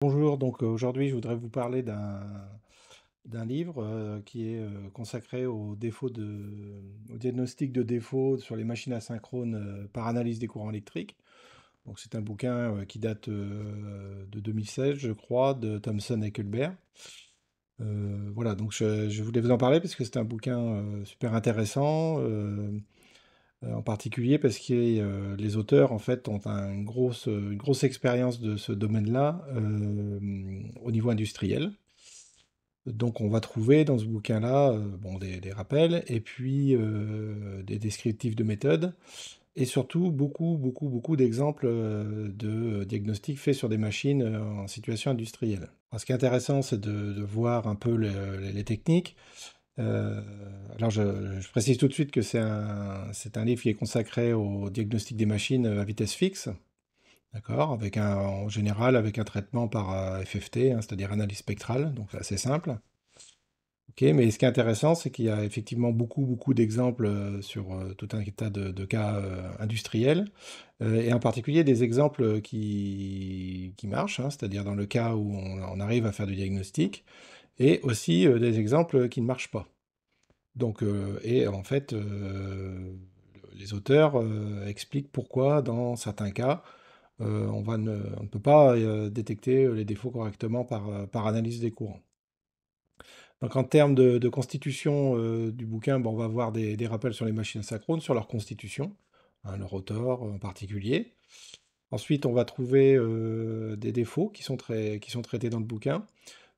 Bonjour, donc aujourd'hui je voudrais vous parler d'un livre qui est consacré au diagnostic de défauts sur les machines asynchrones par analyse des courants électriques. Donc c'est un bouquin qui date de 2016, je crois, de Thomson et Culbert. Voilà, donc je voulais vous en parler parce que c'est un bouquin super intéressant, en particulier parce que les auteurs en fait ont une grosse expérience de ce domaine-là au niveau industriel. Donc on va trouver dans ce bouquin-là, bon des rappels et puis, des descriptifs de méthodes et surtout beaucoup d'exemples, de diagnostics faits sur des machines, en situation industrielle. Alors ce qui est intéressant, c'est de voir un peu les techniques. Heu, alors je précise tout de suite que c'est un livre qui est consacré au diagnostic des machines, à vitesse fixe, d'accord? En général avec un traitement par, FFT, hein, c'est-à-dire analyse spectrale, donc c'est assez simple. OK, mais ce qui est intéressant, c'est qu'il y a effectivement beaucoup d'exemples, sur, tout un tas de cas, industriels, et en particulier des exemples, qui marchent, hein, c'est-à-dire dans le cas où on arrive à faire du diagnostic et aussi, des exemples, qui ne marchent pas. Donc et en fait, les auteurs, expliquent pourquoi dans certains cas, on ne peut pas, détecter, les défauts correctement par analyse des courants. Donc en termes de constitution, du bouquin, on va avoir des rappels sur les machines synchrones, sur leur constitution, hein, le rotor en particulier. Ensuite, on va trouver, des défauts qui sont traités dans le bouquin.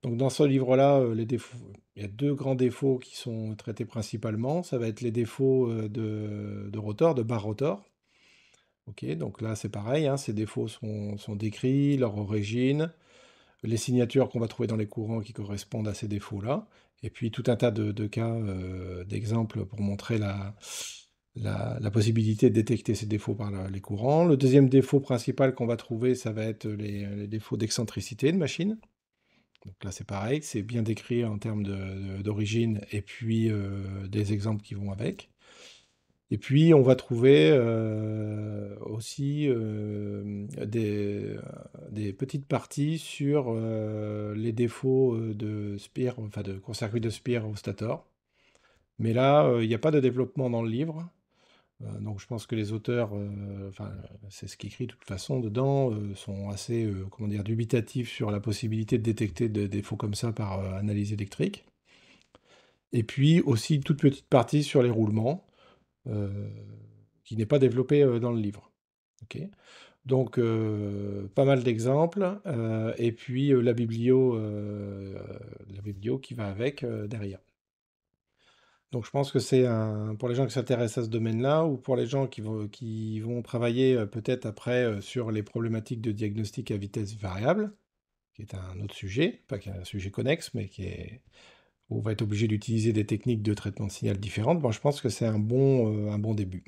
Donc dans ce livre-là, les défauts il y a 2 grands défauts qui sont traités principalement. Ça va être les défauts, de rotor, de barre rotor. OK, donc là, c'est pareil, hein, ces défauts sont décrits, leur origine, les signatures qu'on va trouver dans les courants qui correspondent à ces défauts-là, et puis tout un tas de cas, d'exemples pour montrer la possibilité de détecter ces défauts par les courants. Le deuxième défaut principal qu'on va trouver, ça va être les défauts d'excentricité de machine. Donc là, c'est pareil, c'est bien décrit en termes d'origine et puis des exemples qui vont avec. Et puis, on va trouver aussi des petites parties sur les défauts de Spear, enfin de court-circuit de Spear au stator. Mais là, il n'y a pas de développement dans le livre. Donc je pense que les auteurs, enfin, c'est ce qui est écrit de toute façon dedans, sont assez, comment dire, dubitatifs sur la possibilité de détecter des défauts comme ça par analyse électrique. Et puis aussi une toute petite partie sur les roulements, heu, qui n'est pas développée, dans le livre. OK? Donc pas mal d'exemples, et puis la biblio qui va avec, derrière. Donc je pense que c'est un pour les gens qui s'intéressent à ce domaine-là ou pour les gens qui vont travailler, peut-être après, sur les problématiques de diagnostic à vitesse variable, qui est un autre sujet, pas qu'un sujet connexe, mais où on va être obligé d'utiliser des techniques de traitement de signal différentes. Bon, je pense que c'est un bon début.